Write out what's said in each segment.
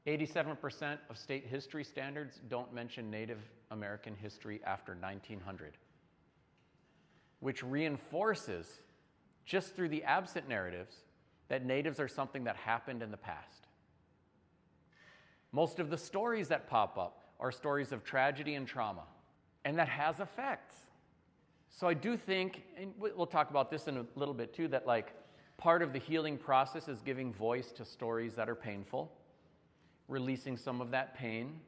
87% of state history standards don't mention Native American history after 1900, which reinforces, just through the absent narratives, that natives are something that happened in the past. Most of the stories that pop up are stories of tragedy and trauma, and that has effects. So I do think, and we'll talk about this in a little bit too, that like part of the healing process is giving voice to stories that are painful, releasing some of that pain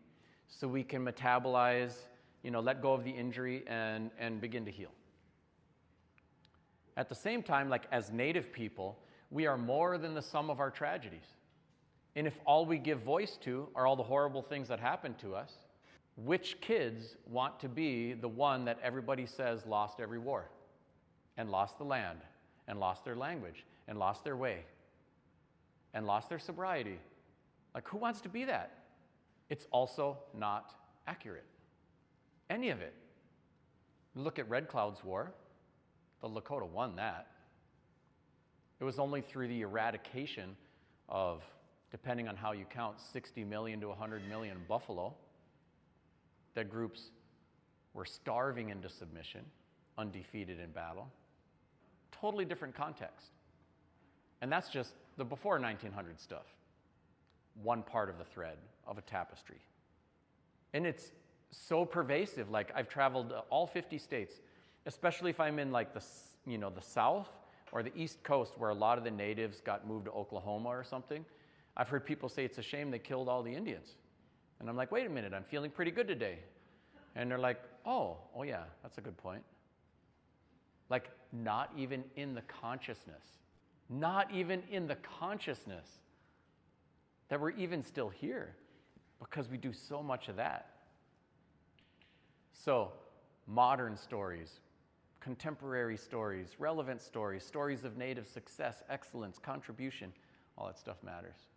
so we can metabolize, let go of the injury and begin to heal. At the same time, like as Native people, we are more than the sum of our tragedies. And if all we give voice to are all the horrible things that happen to us, which kids want to be the one that everybody says lost every war and lost the land and lost their language and lost their way and lost their sobriety? Like, who wants to be that? It's also not accurate. Any of it. Look at Red Cloud's War. The Lakota won that. It was only through the eradication of, depending on how you count, 60 million to 100 million buffalo, that groups were starving into submission, undefeated in battle. Totally different context. And that's just the before 1900 stuff. One part of the thread of a tapestry. And it's so pervasive. Like, I've traveled all 50 states, especially if I'm in like the South or the East Coast, where a lot of the natives got moved to Oklahoma or something. I've heard people say it's a shame they killed all the Indians. And I'm like, wait a minute, I'm feeling pretty good today. And they're like, oh yeah, that's a good point. Like, not even in the consciousness that we're even still here, because we do so much of that. So, modern stories, contemporary stories, relevant stories, stories of Native success, excellence, contribution, all that stuff matters.